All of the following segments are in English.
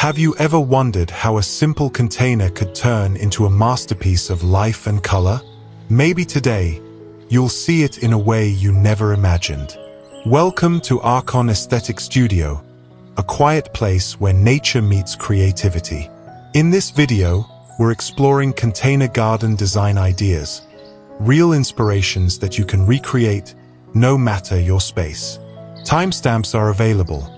Have you ever wondered how a simple container could turn into a masterpiece of life and color? Maybe today, you'll see it in a way you never imagined. Welcome to Arkan Aesthetic Studio, a quiet place where nature meets creativity. In this video, we're exploring container garden design ideas, real inspirations that you can recreate no matter your space. Timestamps are available,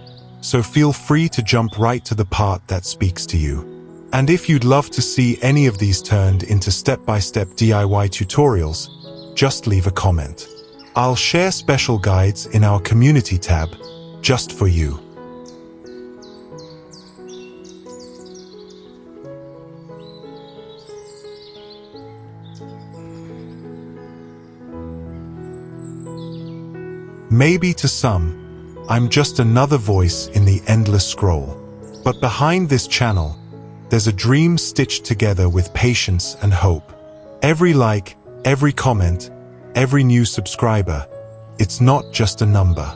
so feel free to jump right to the part that speaks to you. And if you'd love to see any of these turned into step-by-step DIY tutorials, just leave a comment. I'll share special guides in our community tab just for you. Maybe to some, I'm just another voice in the endless scroll. But behind this channel, there's a dream stitched together with patience and hope. Every like, every comment, every new subscriber, it's not just a number.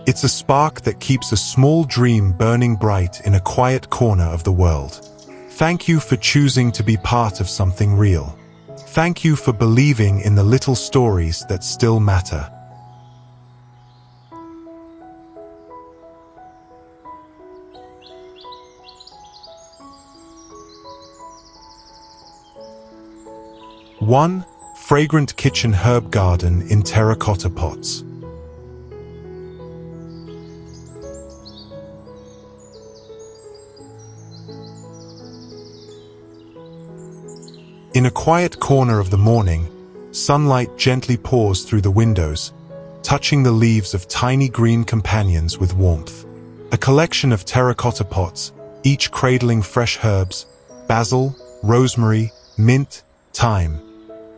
It's a spark that keeps a small dream burning bright in a quiet corner of the world. Thank you for choosing to be part of something real. Thank you for believing in the little stories that still matter. One, Fragrant kitchen herb garden in terracotta pots. In a quiet corner of the morning, sunlight gently pours through the windows, touching the leaves of tiny green companions with warmth. A collection of terracotta pots, each cradling fresh herbs, basil, rosemary, mint, thyme,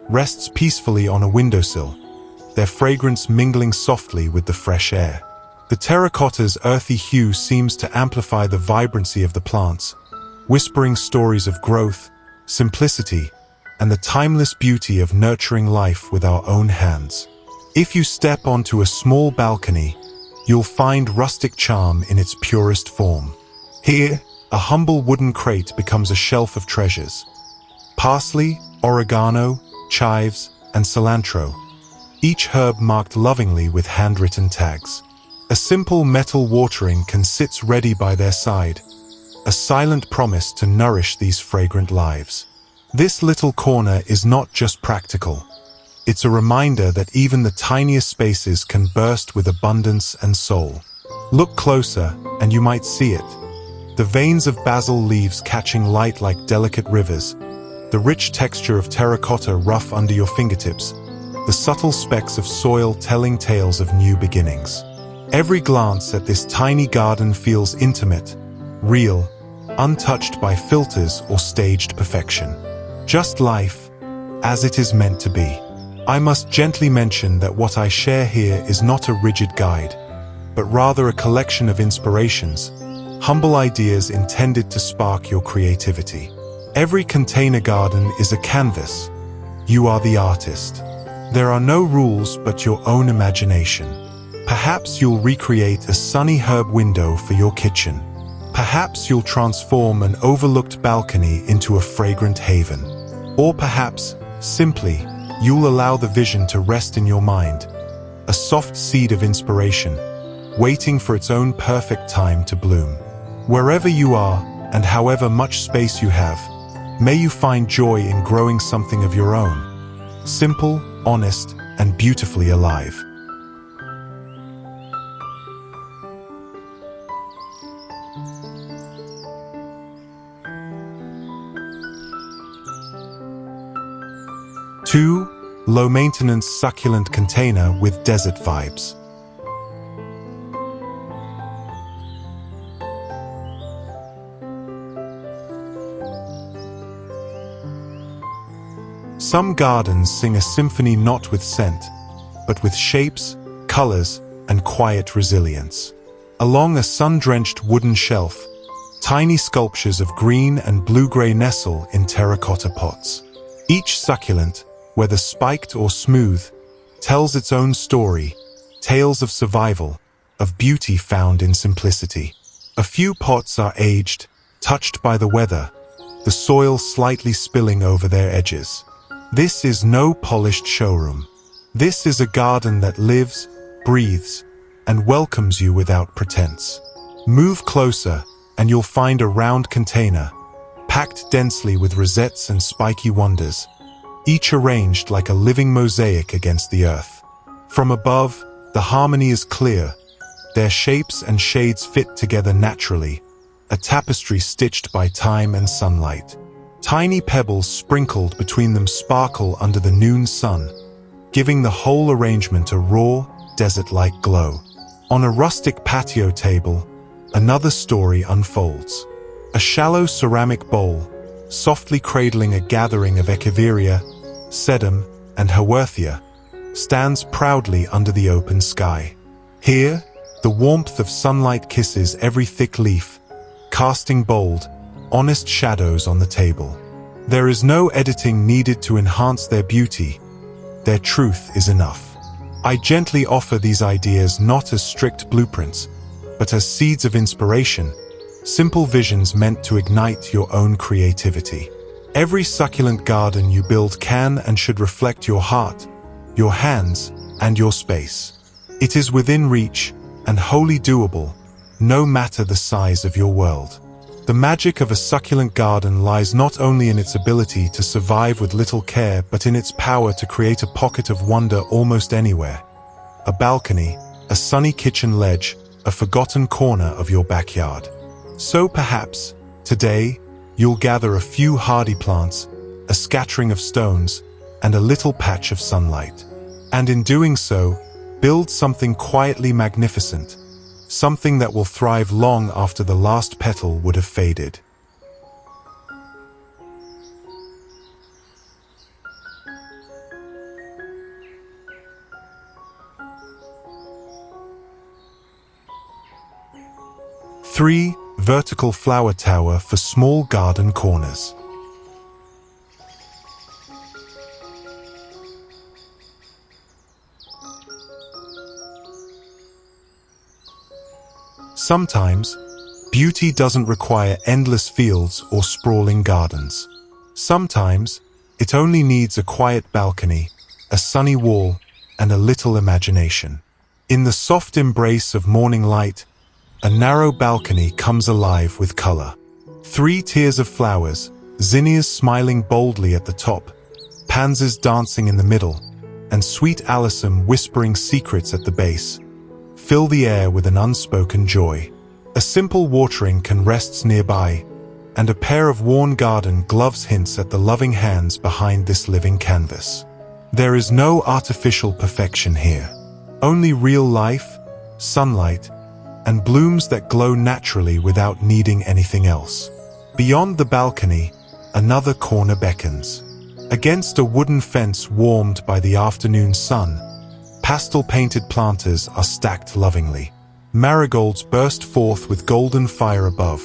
rests peacefully on a windowsill, their fragrance mingling softly with the fresh air. The terracotta's earthy hue seems to amplify the vibrancy of the plants, whispering stories of growth, simplicity, and the timeless beauty of nurturing life with our own hands. If you step onto a small balcony, you'll find rustic charm in its purest form. Here, a humble wooden crate becomes a shelf of treasures. Parsley, oregano, chives, and cilantro, each herb marked lovingly with handwritten tags. A simple metal watering can sit ready by their side, a silent promise to nourish these fragrant lives. This little corner is not just practical. It's a reminder that even the tiniest spaces can burst with abundance and soul. Look closer, and you might see it. The veins of basil leaves catching light like delicate rivers, the rich texture of terracotta rough under your fingertips, the subtle specks of soil telling tales of new beginnings. Every glance at this tiny garden feels intimate, real, untouched by filters or staged perfection. Just life, as it is meant to be. I must gently mention that what I share here is not a rigid guide, but rather a collection of inspirations, humble ideas intended to spark your creativity. Every container garden is a canvas. You are the artist. There are no rules but your own imagination. Perhaps you'll recreate a sunny herb window for your kitchen. Perhaps you'll transform an overlooked balcony into a fragrant haven. Or perhaps, simply, you'll allow the vision to rest in your mind, a soft seed of inspiration, waiting for its own perfect time to bloom. Wherever you are, and however much space you have, may you find joy in growing something of your own, simple, honest, and beautifully alive. Two, low-maintenance succulent container with desert vibes. Some gardens sing a symphony not with scent, but with shapes, colors, and quiet resilience. Along a sun-drenched wooden shelf, tiny sculptures of green and blue-gray nestle in terracotta pots. Each succulent, whether spiked or smooth, tells its own story, tales of survival, of beauty found in simplicity. A few pots are aged, touched by the weather, the soil slightly spilling over their edges. This is no polished showroom. This is a garden that lives, breathes, and welcomes you without pretense. Move closer, and you'll find a round container, packed densely with rosettes and spiky wonders, each arranged like a living mosaic against the earth. From above, the harmony is clear. Their shapes and shades fit together naturally, a tapestry stitched by time and sunlight. Tiny pebbles sprinkled between them sparkle under the noon sun, giving the whole arrangement a raw, desert-like glow. On a rustic patio table, another story unfolds. A shallow ceramic bowl, softly cradling a gathering of Echeveria, Sedum, and Haworthia, stands proudly under the open sky. Here, the warmth of sunlight kisses every thick leaf, casting bold, honest shadows on the table. There is no editing needed to enhance their beauty. Their truth is enough. I gently offer these ideas not as strict blueprints, but as seeds of inspiration, simple visions meant to ignite your own creativity. Every succulent garden you build can and should reflect your heart, your hands, and your space. It is within reach and wholly doable, no matter the size of your world. The magic of a succulent garden lies not only in its ability to survive with little care, but in its power to create a pocket of wonder almost anywhere. A balcony, a sunny kitchen ledge, a forgotten corner of your backyard. So perhaps, today, you'll gather a few hardy plants, a scattering of stones, and a little patch of sunlight. And in doing so, build something quietly magnificent, something that will thrive long after the last petal would have faded. Three, vertical flower tower for small garden corners. Sometimes, beauty doesn't require endless fields or sprawling gardens. Sometimes, it only needs a quiet balcony, a sunny wall, and a little imagination. In the soft embrace of morning light, a narrow balcony comes alive with color. 3 tiers of flowers, zinnias smiling boldly at the top, pansies dancing in the middle, and sweet alyssum whispering secrets at the base, fill the air with an unspoken joy. A simple watering can rests nearby, and a pair of worn garden gloves hints at the loving hands behind this living canvas. There is no artificial perfection here, only real life, sunlight, and blooms that glow naturally without needing anything else. Beyond the balcony, another corner beckons. Against a wooden fence warmed by the afternoon sun, pastel-painted planters are stacked lovingly. Marigolds burst forth with golden fire above,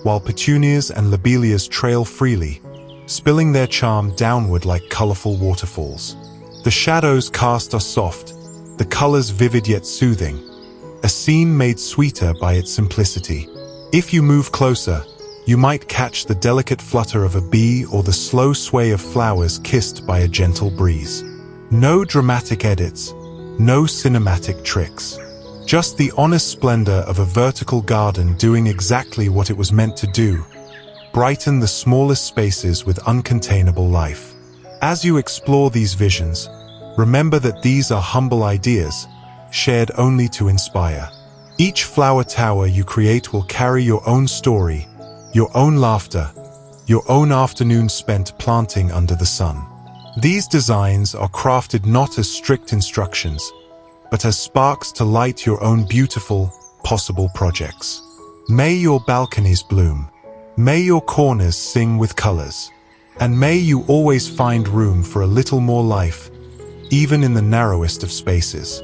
while petunias and lobelias trail freely, spilling their charm downward like colorful waterfalls. The shadows cast are soft, the colors vivid yet soothing, a scene made sweeter by its simplicity. If you move closer, you might catch the delicate flutter of a bee or the slow sway of flowers kissed by a gentle breeze. No dramatic edits, no cinematic tricks. Just the honest splendor of a vertical garden doing exactly what it was meant to do. Brighten the smallest spaces with uncontainable life. As you explore these visions, remember that these are humble ideas, shared only to inspire. Each flower tower you create will carry your own story, your own laughter, your own afternoon spent planting under the sun. These designs are crafted not as strict instructions, but as sparks to light your own beautiful, possible projects. May your balconies bloom. May your corners sing with colors. And may you always find room for a little more life, even in the narrowest of spaces.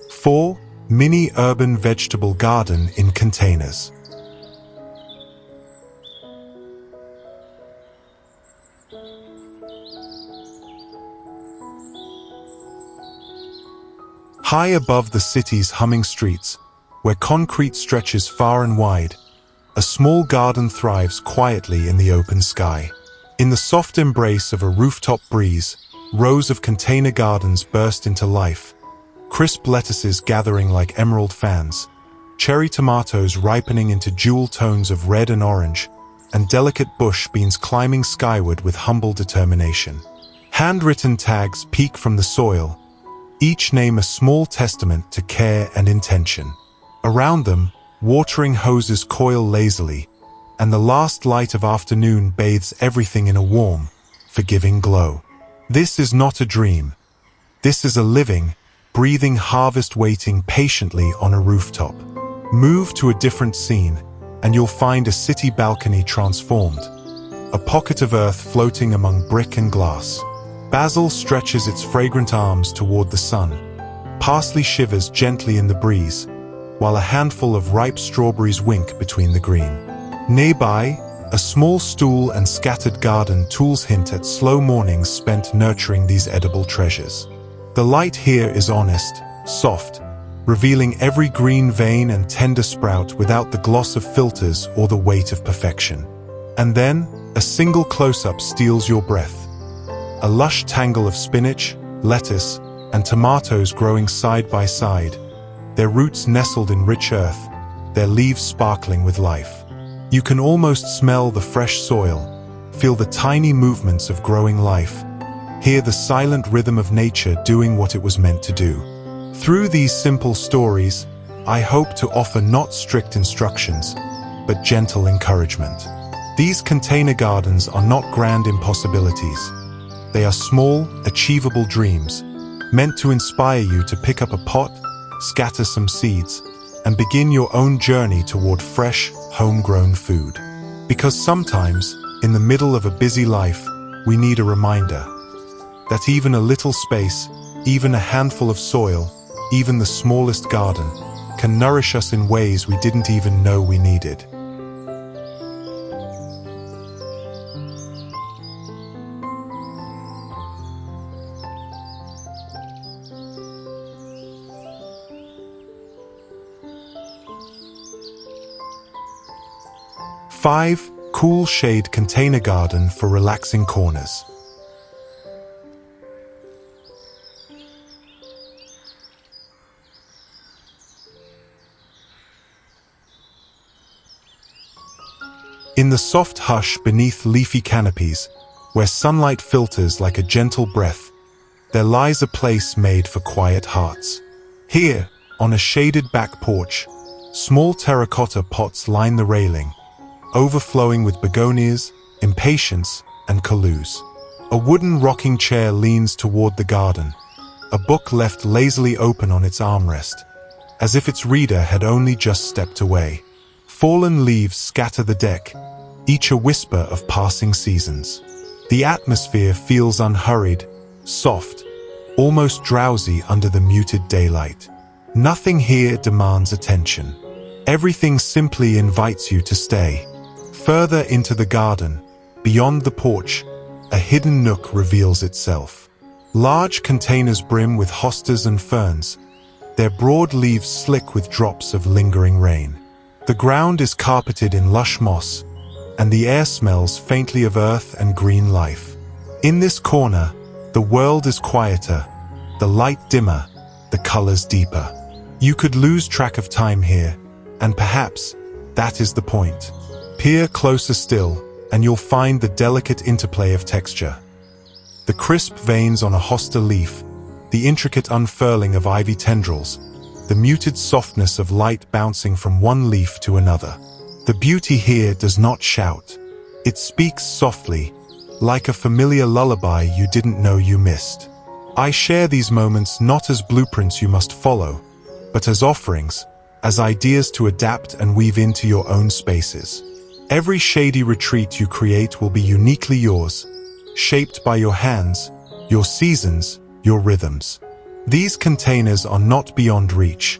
Four, mini urban vegetable garden in containers. High above the city's humming streets, where concrete stretches far and wide, a small garden thrives quietly in the open sky. In the soft embrace of a rooftop breeze, rows of container gardens burst into life, crisp lettuces gathering like emerald fans, cherry tomatoes ripening into jewel tones of red and orange, and delicate bush beans climbing skyward with humble determination. Handwritten tags peek from the soil, each name a small testament to care and intention. Around them, watering hoses coil lazily, and the last light of afternoon bathes everything in a warm, forgiving glow. This is not a dream. This is a living, breathing harvest waiting patiently on a rooftop. Move to a different scene, and you'll find a city balcony transformed, a pocket of earth floating among brick and glass. Basil stretches its fragrant arms toward the sun. Parsley shivers gently in the breeze, while a handful of ripe strawberries wink between the green. Nearby, a small stool and scattered garden tools hint at slow mornings spent nurturing these edible treasures. The light here is honest, soft, revealing every green vein and tender sprout without the gloss of filters or the weight of perfection. And then, a single close-up steals your breath. A lush tangle of spinach, lettuce, and tomatoes growing side by side, their roots nestled in rich earth, their leaves sparkling with life. You can almost smell the fresh soil, feel the tiny movements of growing life, hear the silent rhythm of nature doing what it was meant to do. Through these simple stories, I hope to offer not strict instructions, but gentle encouragement. These container gardens are not grand impossibilities. They are small, achievable dreams, meant to inspire you to pick up a pot, scatter some seeds, and begin your own journey toward fresh, homegrown food. Because sometimes, in the middle of a busy life, we need a reminder that even a little space, even a handful of soil, even the smallest garden, can nourish us in ways we didn't even know we needed. Five, cool shade container garden for relaxing corners. In the soft hush beneath leafy canopies, where sunlight filters like a gentle breath, there lies a place made for quiet hearts. Here, on a shaded back porch, small terracotta pots line the railing, overflowing with begonias, impatiens, and caloos. A wooden rocking chair leans toward the garden, a book left lazily open on its armrest, as if its reader had only just stepped away. Fallen leaves scatter the deck, each a whisper of passing seasons. The atmosphere feels unhurried, soft, almost drowsy under the muted daylight. Nothing here demands attention. Everything simply invites you to stay. Further into the garden, beyond the porch, a hidden nook reveals itself. Large containers brim with hostas and ferns, their broad leaves slick with drops of lingering rain. The ground is carpeted in lush moss, and the air smells faintly of earth and green life. In this corner, the world is quieter, the light dimmer, the colors deeper. You could lose track of time here, and perhaps that is the point. Peer closer still, and you'll find the delicate interplay of texture. The crisp veins on a hosta leaf, the intricate unfurling of ivy tendrils, the muted softness of light bouncing from one leaf to another. The beauty here does not shout. It speaks softly, like a familiar lullaby you didn't know you missed. I share these moments not as blueprints you must follow, but as offerings, as ideas to adapt and weave into your own spaces. Every shady retreat you create will be uniquely yours, shaped by your hands, your seasons, your rhythms. These containers are not beyond reach.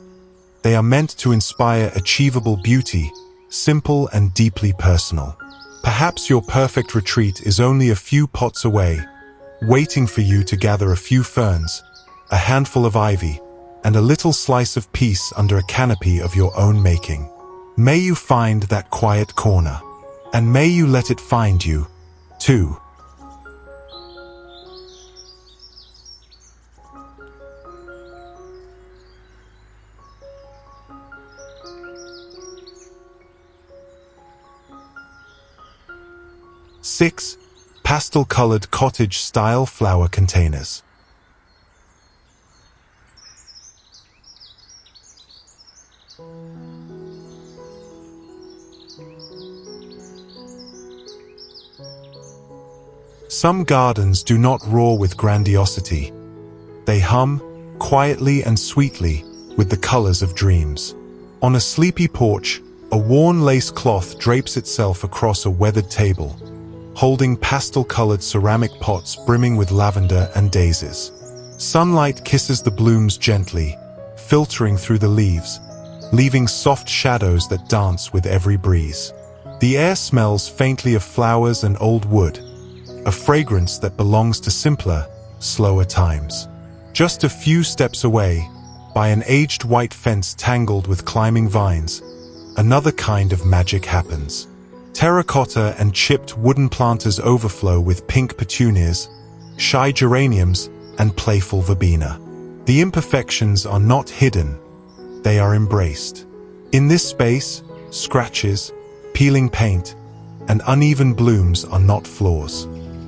They are meant to inspire achievable beauty, simple and deeply personal. Perhaps your perfect retreat is only a few pots away, waiting for you to gather a few ferns, a handful of ivy, and a little slice of peace under a canopy of your own making. May you find that quiet corner, and may you let it find you, too. Six, pastel-colored cottage-style flower containers. Some gardens do not roar with grandiosity. They hum, quietly and sweetly, with the colors of dreams. On a sleepy porch, a worn lace cloth drapes itself across a weathered table, holding pastel-colored ceramic pots brimming with lavender and daisies. Sunlight kisses the blooms gently, filtering through the leaves, leaving soft shadows that dance with every breeze. The air smells faintly of flowers and old wood, a fragrance that belongs to simpler, slower times. Just a few steps away, by an aged white fence tangled with climbing vines, another kind of magic happens. Terracotta and chipped wooden planters overflow with pink petunias, shy geraniums, and playful verbena. The imperfections are not hidden, they are embraced. In this space, scratches, peeling paint, and uneven blooms are not flaws.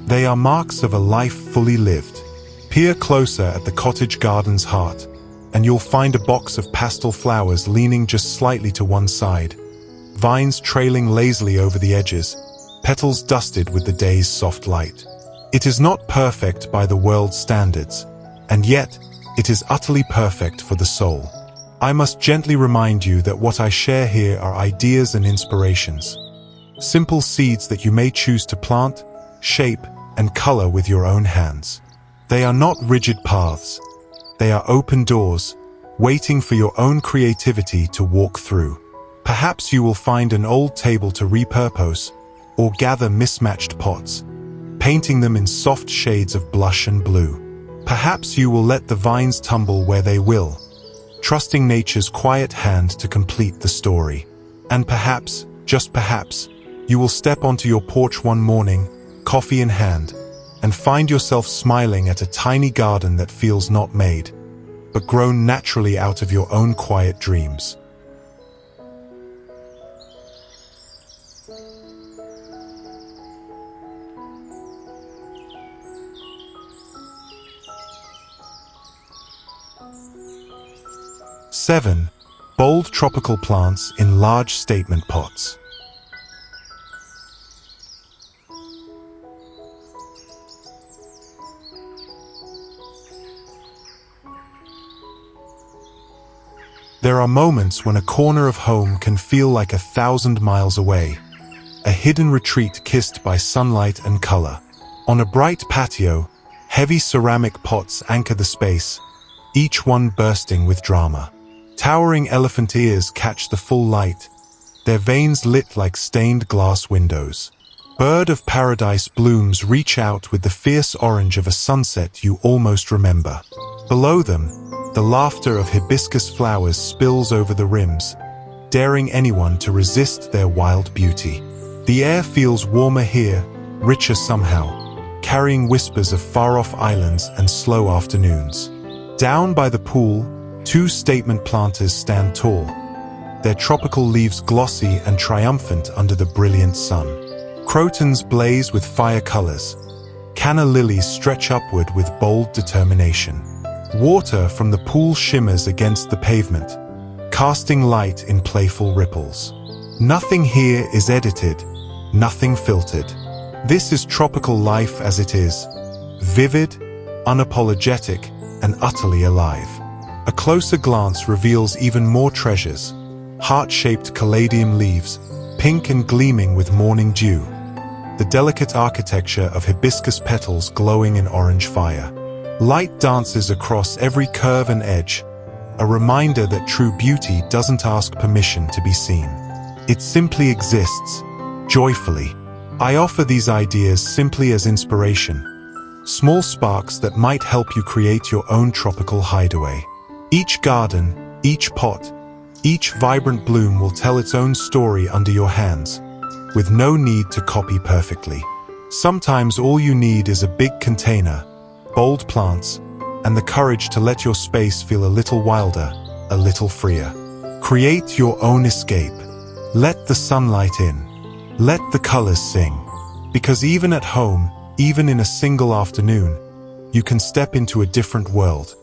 They are marks of a life fully lived. Peer closer at the cottage garden's heart, and you'll find a box of pastel flowers leaning just slightly to one side, vines trailing lazily over the edges, petals dusted with the day's soft light. It is not perfect by the world's standards, and yet it is utterly perfect for the soul. I must gently remind you that what I share here are ideas and inspirations, simple seeds that you may choose to plant, shape, and color with your own hands. They are not rigid paths. They are open doors, waiting for your own creativity to walk through. Perhaps you will find an old table to repurpose, or gather mismatched pots, painting them in soft shades of blush and blue. Perhaps you will let the vines tumble where they will, trusting nature's quiet hand to complete the story. And perhaps, just perhaps, you will step onto your porch one morning, coffee in hand, and find yourself smiling at a tiny garden that feels not made, but grown naturally out of your own quiet dreams. Seven, bold tropical plants in large statement pots. There are moments when a corner of home can feel like 1,000 miles away, a hidden retreat kissed by sunlight and color. On a bright patio, heavy ceramic pots anchor the space, each one bursting with drama. Towering elephant ears catch the full light, their veins lit like stained glass windows. Bird of paradise blooms reach out with the fierce orange of a sunset you almost remember. Below them, the laughter of hibiscus flowers spills over the rims, daring anyone to resist their wild beauty. The air feels warmer here, richer somehow, carrying whispers of far-off islands and slow afternoons. Down by the pool, two statement planters stand tall, their tropical leaves glossy and triumphant under the brilliant sun. Crotons blaze with fire colors. Canna lilies stretch upward with bold determination. Water from the pool shimmers against the pavement, casting light in playful ripples. Nothing here is edited, nothing filtered. This is tropical life as it is, vivid, unapologetic, and utterly alive. A closer glance reveals even more treasures: heart-shaped caladium leaves, pink and gleaming with morning dew, the delicate architecture of hibiscus petals glowing in orange fire. Light dances across every curve and edge, a reminder that true beauty doesn't ask permission to be seen. It simply exists, joyfully, I offer these ideas simply as inspiration, small sparks that might help you create your own tropical hideaway. Each garden, each pot, each vibrant bloom will tell its own story under your hands, with no need to copy perfectly. Sometimes all you need is a big container, bold plants, and the courage to let your space feel a little wilder, a little freer. Create your own escape. Let the sunlight in. Let the colors sing. Because even at home, even in a single afternoon, you can step into a different world.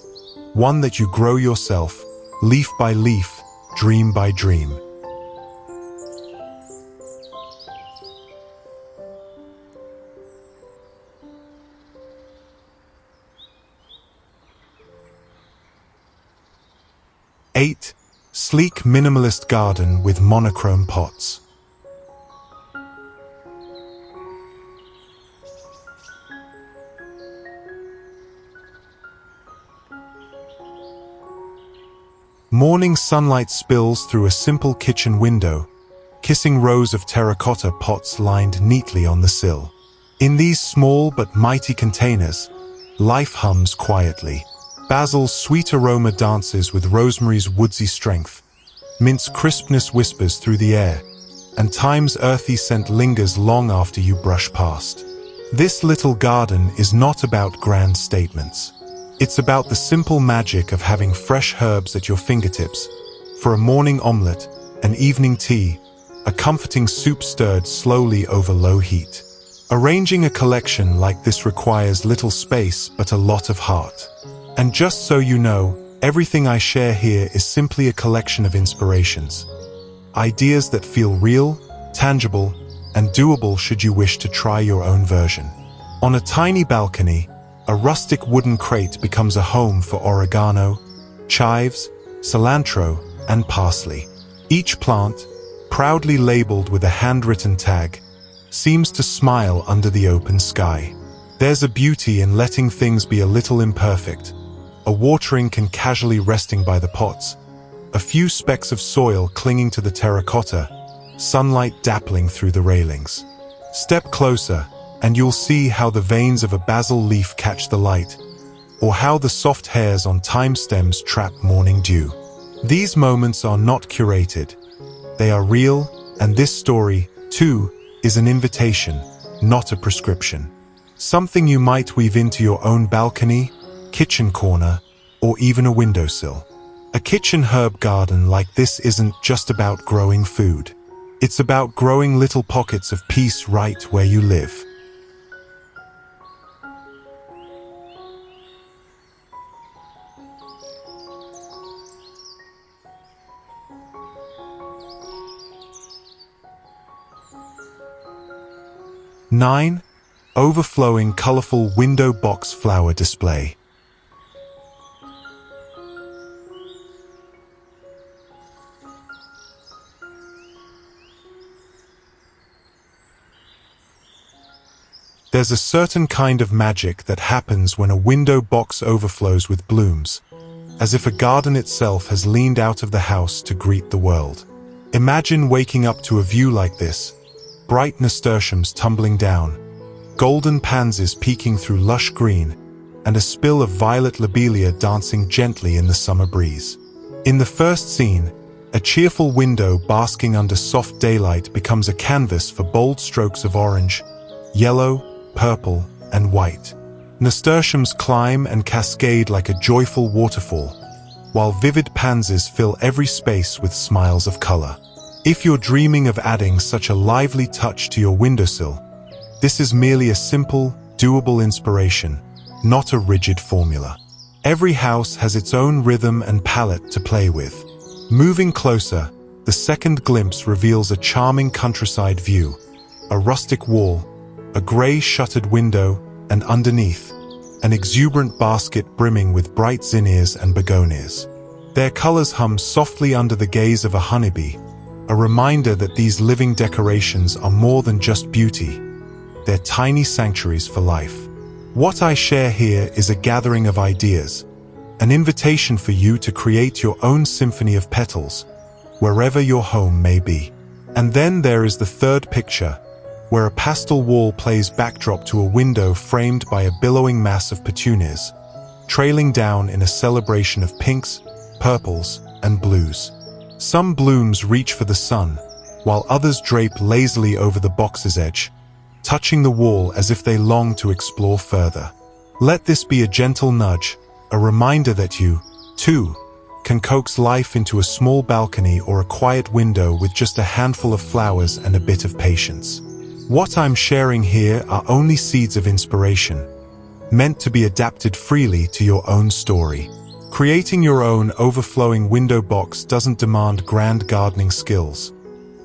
One that you grow yourself, leaf by leaf, dream by dream. Eight, sleek minimalist garden with monochrome pots. Morning sunlight spills through a simple kitchen window, kissing rows of terracotta pots lined neatly on the sill. In these small but mighty containers, life hums quietly. Basil's sweet aroma dances with rosemary's woodsy strength. Mint's crispness whispers through the air, and thyme's earthy scent lingers long after you brush past. This little garden is not about grand statements. It's about the simple magic of having fresh herbs at your fingertips. For a morning omelette, an evening tea, a comforting soup stirred slowly over low heat. Arranging a collection like this requires little space but a lot of heart. And just so you know, everything I share here is simply a collection of inspirations. Ideas that feel real, tangible, and doable should you wish to try your own version. On a tiny balcony, a rustic wooden crate becomes a home for oregano, chives, cilantro, and parsley. Each plant, proudly labeled with a handwritten tag, seems to smile under the open sky. There's a beauty in letting things be a little imperfect. A watering can casually resting by the pots, a few specks of soil clinging to the terracotta, sunlight dappling through the railings. Step closer, and you'll see how the veins of a basil leaf catch the light, or how the soft hairs on thyme stems trap morning dew. These moments are not curated. They are real, and this story, too, is an invitation, not a prescription. Something you might weave into your own balcony, kitchen corner, or even a windowsill. A kitchen herb garden like this isn't just about growing food. It's about growing little pockets of peace right where you live. Nine, overflowing colorful window box flower display. There's a certain kind of magic that happens when a window box overflows with blooms, as if a garden itself has leaned out of the house to greet the world. Imagine waking up to a view like this, bright nasturtiums tumbling down, golden pansies peeking through lush green, and a spill of violet lobelia dancing gently in the summer breeze. In the first scene, a cheerful window basking under soft daylight becomes a canvas for bold strokes of orange, yellow, purple, and white. Nasturtiums climb and cascade like a joyful waterfall, while vivid pansies fill every space with smiles of color. If you're dreaming of adding such a lively touch to your windowsill, this is merely a simple, doable inspiration, not a rigid formula. Every house has its own rhythm and palette to play with. Moving closer, the second glimpse reveals a charming countryside view, a rustic wall, a gray shuttered window, and underneath, an exuberant basket brimming with bright zinnias and begonias. Their colors hum softly under the gaze of a honeybee, a reminder that these living decorations are more than just beauty. They're tiny sanctuaries for life. What I share here is a gathering of ideas, an invitation for you to create your own symphony of petals, wherever your home may be. And then there is the third picture, where a pastel wall plays backdrop to a window framed by a billowing mass of petunias, trailing down in a celebration of pinks, purples, and blues. Some blooms reach for the sun, while others drape lazily over the box's edge, touching the wall as if they long to explore further. Let this be a gentle nudge, a reminder that you, too, can coax life into a small balcony or a quiet window with just a handful of flowers and a bit of patience. What I'm sharing here are only seeds of inspiration, meant to be adapted freely to your own story. Creating your own overflowing window box doesn't demand grand gardening skills,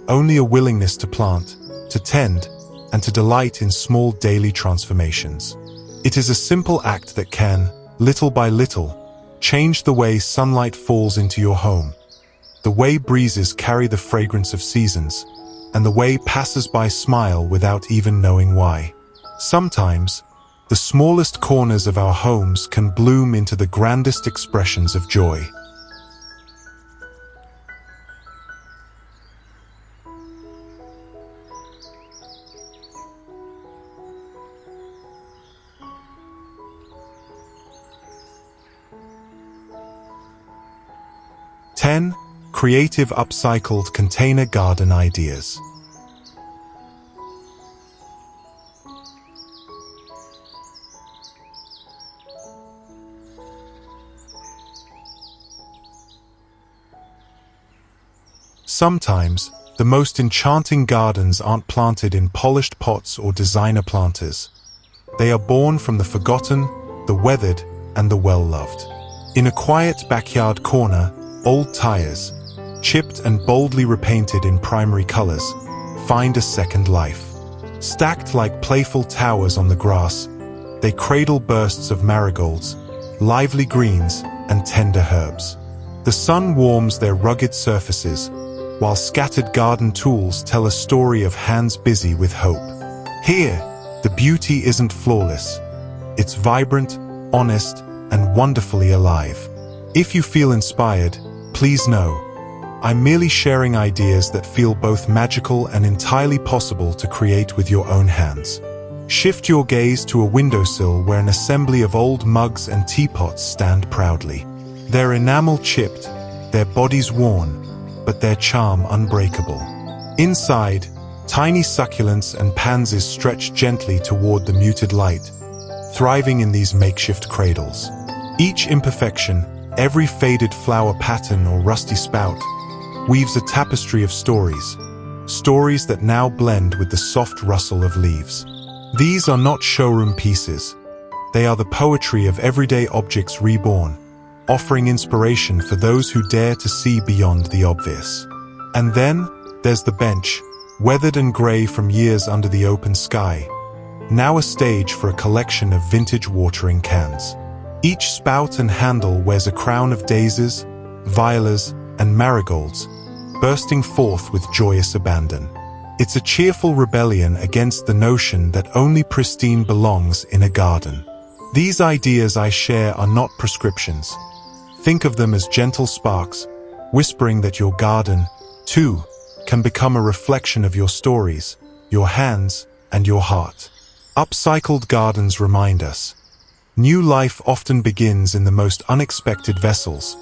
only a willingness to plant, to tend, and to delight in small daily transformations. It is a simple act that can, little by little, change the way sunlight falls into your home, the way breezes carry the fragrance of seasons, and the way passers-by smile without even knowing why. Sometimes, the smallest corners of our homes can bloom into the grandest expressions of joy. Creative upcycled container garden ideas. Sometimes, the most enchanting gardens aren't planted in polished pots or designer planters. They are born from the forgotten, the weathered, and the well-loved. In a quiet backyard corner, old tires, chipped and boldly repainted in primary colors, find a second life. Stacked like playful towers on the grass, they cradle bursts of marigolds, lively greens, and tender herbs. The sun warms their rugged surfaces, while scattered garden tools tell a story of hands busy with hope. Here, the beauty isn't flawless. It's vibrant, honest, and wonderfully alive. If you feel inspired, please know, I'm merely sharing ideas that feel both magical and entirely possible to create with your own hands. Shift your gaze to a windowsill where an assembly of old mugs and teapots stand proudly. Their enamel chipped, their bodies worn, but their charm unbreakable. Inside, tiny succulents and pansies stretch gently toward the muted light, thriving in these makeshift cradles. Each imperfection, every faded flower pattern or rusty spout, weaves a tapestry of stories that now blend with the soft rustle of leaves. These are not showroom pieces. They are the poetry of everyday objects reborn, offering inspiration for those who dare to see beyond the obvious. And then, there's the bench, weathered and gray from years under the open sky, now a stage for a collection of vintage watering cans. Each spout and handle wears a crown of daisies, violas, and marigolds, bursting forth with joyous abandon. It's a cheerful rebellion against the notion that only pristine belongs in a garden. These ideas I share are not prescriptions. Think of them as gentle sparks, whispering that your garden, too, can become a reflection of your stories, your hands, and your heart. Upcycled gardens remind us, new life often begins in the most unexpected vessels,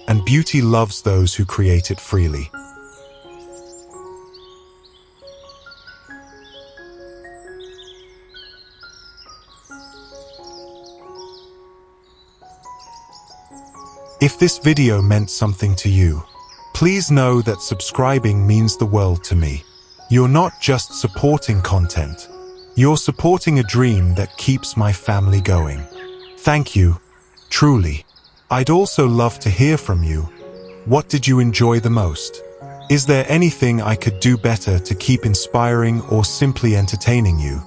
and beauty loves those who create it freely. If this video meant something to you, please know that subscribing means the world to me. You're not just supporting content, you're supporting a dream that keeps my family going. Thank you, truly. I'd also love to hear from you. What did you enjoy the most? Is there anything I could do better to keep inspiring or simply entertaining you?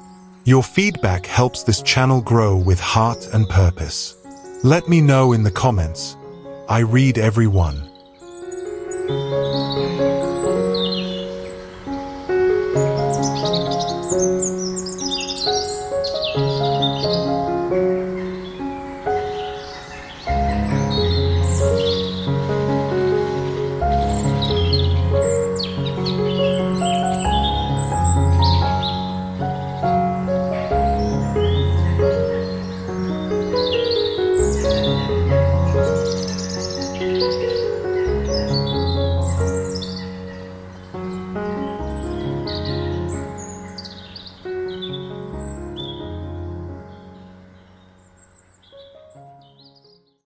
Your feedback helps this channel grow with heart and purpose. Let me know in the comments. I read every one.